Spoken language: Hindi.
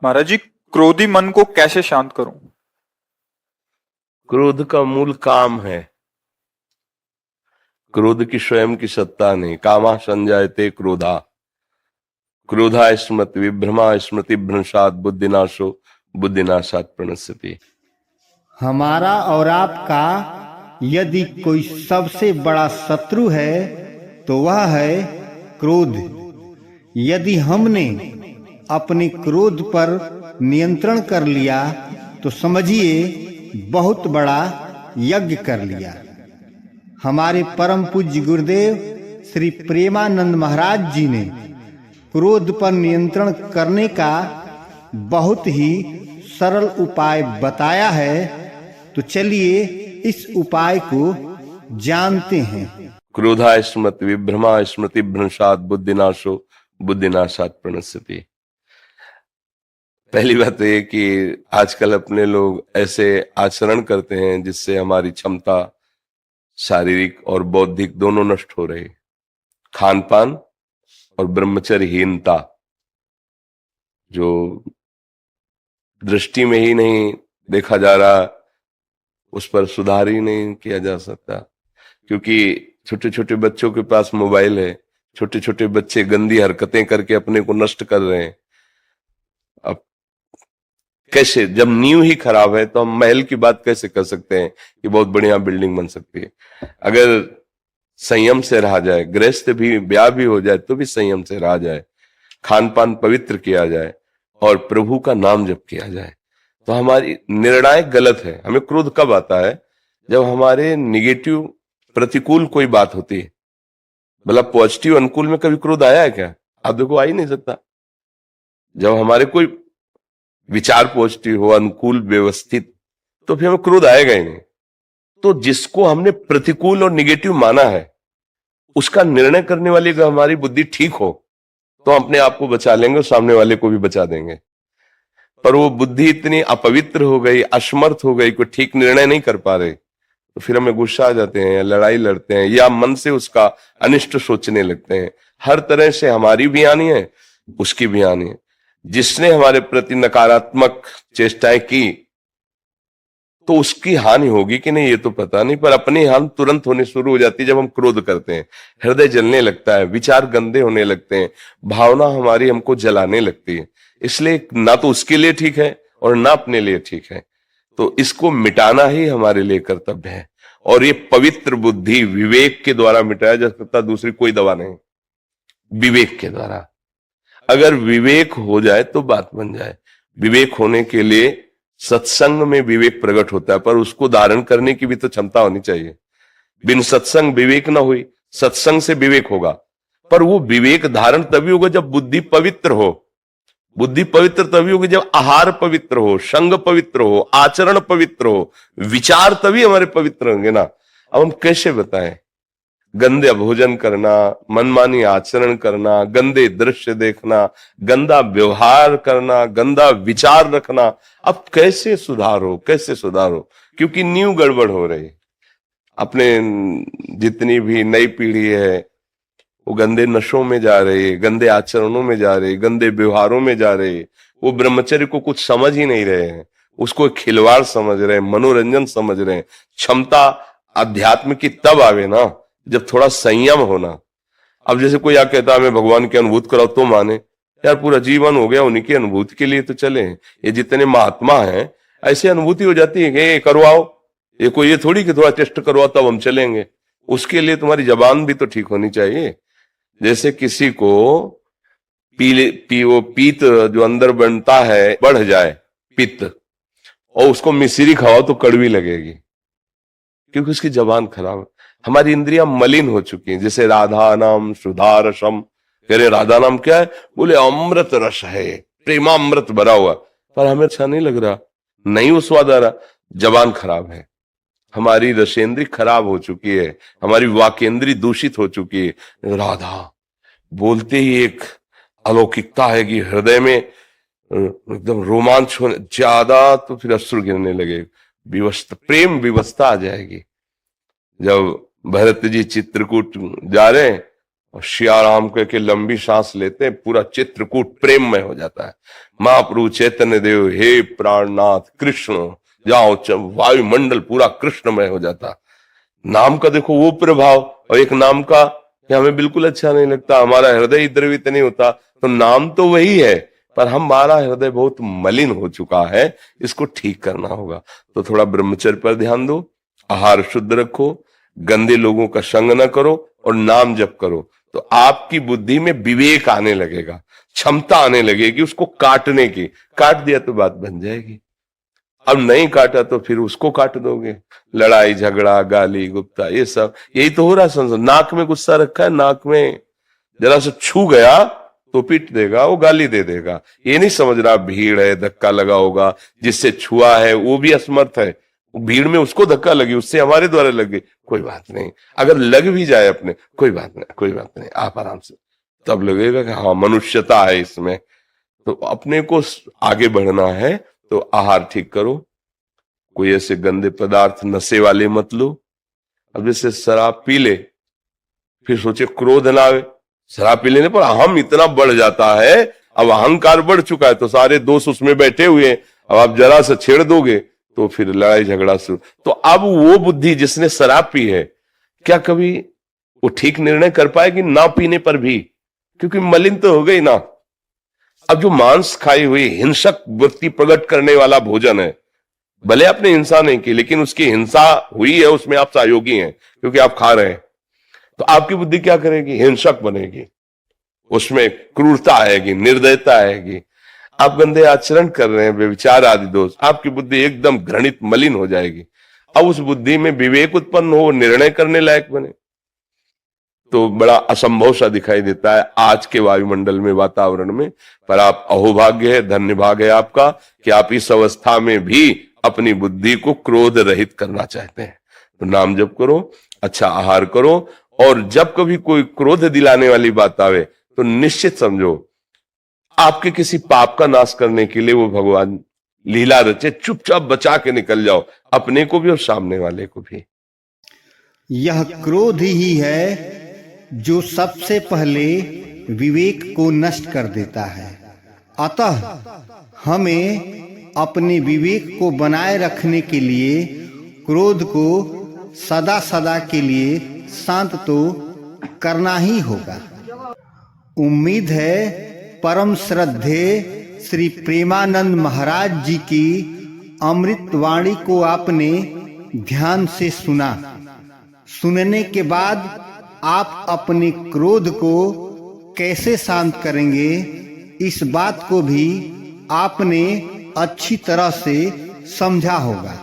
महाराज जी, क्रोधी मन को कैसे शांत करूं? क्रोध का मूल काम है। क्रोध की स्वयं की सत्ता नहीं। कामा संजायते क्रोधा, क्रोधा स्मृति विभ्रमा, स्मृति भ्रंशात बुद्धिनाशो, बुद्धिनाशात प्रणश्यति। हमारा और आपका यदि कोई सबसे बड़ा शत्रु है तो वह है क्रोध। यदि हमने अपने क्रोध पर नियंत्रण कर लिया तो समझिए बहुत बड़ा यज्ञ कर लिया। हमारे परम पूज्य गुरुदेव श्री प्रेमानंद महाराज जी ने क्रोध पर नियंत्रण करने का बहुत ही सरल उपाय बताया है, तो चलिए इस उपाय को जानते हैं। क्रोधा स्मृति विभ्रमा, स्मृति भ्रंशात बुद्धिनाशो, बुद्धिनाशात प्रणश्यति। पहली बात यह कि आजकल अपने लोग ऐसे आचरण करते हैं जिससे हमारी क्षमता शारीरिक और बौद्धिक दोनों नष्ट हो रही। खान पान और ब्रह्मचर्यहीनता, जो दृष्टि में ही नहीं देखा जा रहा, उस पर सुधार ही नहीं किया जा सकता। क्योंकि छोटे छोटे बच्चों के पास मोबाइल है, छोटे छोटे बच्चे गंदी हरकतें करके अपने को नष्ट कर रहे हैं। अब कैसे, जब नींव ही खराब है तो हम महल की बात कैसे कर सकते हैं कि बहुत बढ़िया बिल्डिंग बन सकती है? अगर संयम से रहा जाए, गृहस्थ भी ब्याह भी हो जाए तो भी संयम से रहा जाए, खान पान पवित्र किया जाए और प्रभु का नाम जप किया जाए, तो हमारी निर्णायक गलत है। हमें क्रोध कब आता है? जब हमारे निगेटिव प्रतिकूल कोई बात होती है। मतलब पॉजिटिव अनुकूल में कभी क्रोध आया है क्या? आप देखो, आ ही नहीं सकता। जब हमारे कोई विचार पॉजिटिव हो, अनुकूल, व्यवस्थित, तो फिर हमें क्रोध आएगा ही नहीं। तो जिसको हमने प्रतिकूल और निगेटिव माना है, उसका निर्णय करने वाली अगर हमारी बुद्धि ठीक हो तो हम अपने आप को बचा लेंगे और सामने वाले को भी बचा देंगे। पर वो बुद्धि इतनी अपवित्र हो गई, असमर्थ हो गई, कोई ठीक निर्णय नहीं कर पा रहे, तो फिर हमें गुस्सा आ जाते हैं या लड़ाई लड़ते हैं या मन से उसका अनिष्ट सोचने लगते हैं। हर तरह से हमारी भी हानि है, उसकी भी हानि है। जिसने हमारे प्रति नकारात्मक चेष्टाएं की तो उसकी हानि होगी कि नहीं ये तो पता नहीं, पर अपनी हानि तुरंत होने शुरू हो जाती है जब हम क्रोध करते हैं। हृदय जलने लगता है, विचार गंदे होने लगते हैं, भावना हमारी हमको जलाने लगती है। इसलिए ना तो उसके लिए ठीक है और ना अपने लिए ठीक है। तो इसको मिटाना ही हमारे लिए कर्तव्य है। और ये पवित्र बुद्धि विवेक के द्वारा मिटाया जा सकता, दूसरी कोई दवा नहीं। विवेक के द्वारा अगर विवेक हो जाए तो बात बन जाए। विवेक होने के लिए सत्संग में विवेक प्रकट होता है, पर उसको धारण करने की भी तो क्षमता होनी चाहिए। बिन सत्संग विवेक ना हुई, सत्संग से विवेक होगा, पर वो विवेक धारण तभी होगा जब बुद्धि पवित्र हो। बुद्धि पवित्र तभी होगी जब आहार पवित्र हो, संग पवित्र हो, आचरण पवित्र हो, विचार तभी हमारे पवित्र होंगे ना। अब हम कैसे बताएं? गंदे भोजन करना, मनमानी आचरण करना, गंदे दृश्य देखना, गंदा व्यवहार करना, गंदा विचार रखना, अब कैसे सुधारो, कैसे सुधारो? क्योंकि नींव गड़बड़ हो रही। अपने जितनी भी नई पीढ़ी है वो गंदे नशों में जा रहे, गंदे आचरणों में जा रहे, गंदे व्यवहारों में जा रहे। वो ब्रह्मचर्य को कुछ समझ ही नहीं रहे हैं, उसको खिलवाड़ समझ रहे हैं, मनोरंजन समझ रहे हैं। क्षमता अध्यात्म की तब आवे ना जब थोड़ा संयम होना। अब जैसे कोई क्या कहता है हमें भगवान की अनुभूति कराओ तो माने, यार पूरा जीवन हो गया उन्हीं की अनुभूति के लिए तो चले। ये जितने महात्मा हैं ऐसी अनुभूति हो जाती है कि ये करवाओ, ये कोई ये थोड़ी कि थोड़ा टेस्ट करवाओ तब हम चलेंगे। उसके लिए तुम्हारी जबान भी तो ठीक होनी चाहिए। जैसे किसी को वो पीत जो अंदर बनता है बढ़ जाए, पित्त, और उसको मिश्री खाओ तो कड़वी लगेगी, क्योंकि उसकी जबान खराब है। हमारी इंद्रियां मलिन हो चुकी हैं। जैसे राधा नाम सुधा रसम, कह रहे राधा नाम क्या है? बोले अमृत रस है, प्रेमामृत भरा हुआ, पर हमें अच्छा नहीं लग रहा, नहीं वो स्वाद आ रहा। जबान खराब है, हमारी रसेंद्री खराब हो चुकी है, हमारी वाकेंद्री दूषित हो चुकी है। राधा बोलते ही एक अलौकिकता है कि हृदय में एकदम रोमांच होने ज्यादा, तो फिर अश्रु गिरने लगे, विवस्था, प्रेम विवस्था आ जाएगी। जब भरत जी चित्रकूट जा रहे हैं और सियाराम कह के लंबी सांस लेते हैं, पूरा चित्रकूट प्रेममय हो जाता है। महाप्रभु चैतन्य देव, हे प्राणनाथ कृष्ण, जाओ, वायुमंडल पूरा कृष्णमय हो जाता। नाम का देखो वो प्रभाव, और एक नाम का कि हमें बिल्कुल अच्छा नहीं लगता, हमारा हृदय द्रवित नहीं होता, तो नाम तो वही है पर हमारा हृदय बहुत मलिन हो चुका है, इसको ठीक करना होगा। तो थोड़ा ब्रह्मचर्य पर ध्यान दो, आहार शुद्ध रखो, गंदे लोगों का संग न करो और नाम जप करो, तो आपकी बुद्धि में विवेक आने लगेगा, क्षमता आने लगेगी उसको काटने की। काट दिया तो बात बन जाएगी, अब नहीं काटा तो फिर उसको काट दोगे। लड़ाई झगड़ा गाली गुप्ता ये सब यही तो हो रहा है संसार। नाक में गुस्सा रखा है, नाक में जरा से छू गया तो पीट देगा, वो गाली दे देगा। ये नहीं समझ रहा भीड़ है, धक्का लगा होगा, जिससे छुआ है वो भी असमर्थ है, भीड़ में उसको धक्का लगी, उससे हमारे द्वारा लगे, कोई बात नहीं। अगर लग भी जाए अपने, कोई बात नहीं, कोई बात नहीं, आप आराम से, तब लगेगा कि हाँ मनुष्यता है इसमें। तो अपने को आगे बढ़ना है तो आहार ठीक करो, कोई ऐसे गंदे पदार्थ नशे वाले मत लो। अब जैसे शराब पी ले फिर सोचे क्रोध ना आवे, शराब पी लेने पर हम इतना बढ़ जाता है, अब अहंकार बढ़ चुका है, तो सारे दोस्त उसमें बैठे हुए, अब आप जरा से छेड़ दोगे तो फिर लड़ाई झगड़ा शुरू। तो अब वो बुद्धि जिसने शराब पी है, क्या कभी वो ठीक निर्णय कर पाएगी ना पीने पर भी? क्योंकि मलिन तो हो गई ना। अब जो मांस खाई हुई हिंसक वृत्ति प्रकट करने वाला भोजन है, भले आपने हिंसा नहीं की लेकिन उसकी हिंसा हुई है, उसमें आप सहयोगी हैं क्योंकि आप खा रहे हैं, तो आपकी बुद्धि क्या करेगी? हिंसक बनेगी, उसमें क्रूरता आएगी, निर्दयता आएगी। आप गंदे आचरण कर रहे हैं, व्यभिचार आदि दोष, आपकी बुद्धि एकदम घृणित मलिन हो जाएगी। अब उस बुद्धि में विवेक उत्पन्न हो, निर्णय करने लायक बने, तो बड़ा असंभव सा दिखाई देता है आज के वायुमंडल में, वातावरण में। पर आप अहोभाग्य है, धन्य भाग है आपका कि आप इस अवस्था में भी अपनी बुद्धि को क्रोध रहित करना चाहते हैं। तो नाम जप करो, अच्छा आहार करो, और जब कभी कोई क्रोध दिलाने वाली बात आवे तो निश्चित समझो आपके किसी पाप का नाश करने के लिए वो भगवान लीला रचे। चुपचाप बचा के निकल जाओ, अपने को भी और सामने वाले को भी। यह क्रोध ही है जो सबसे पहले विवेक को नष्ट कर देता है। अतः हमें अपने विवेक को बनाए रखने के लिए क्रोध को सदा सदा के लिए शांत तो करना ही होगा। उम्मीद है परम श्रद्धेय श्री प्रेमानंद महाराज जी की अमृत वाणी को आपने ध्यान से सुना। सुनने के बाद आप अपने क्रोध को कैसे शांत करेंगे, इस बात को भी आपने अच्छी तरह से समझा होगा।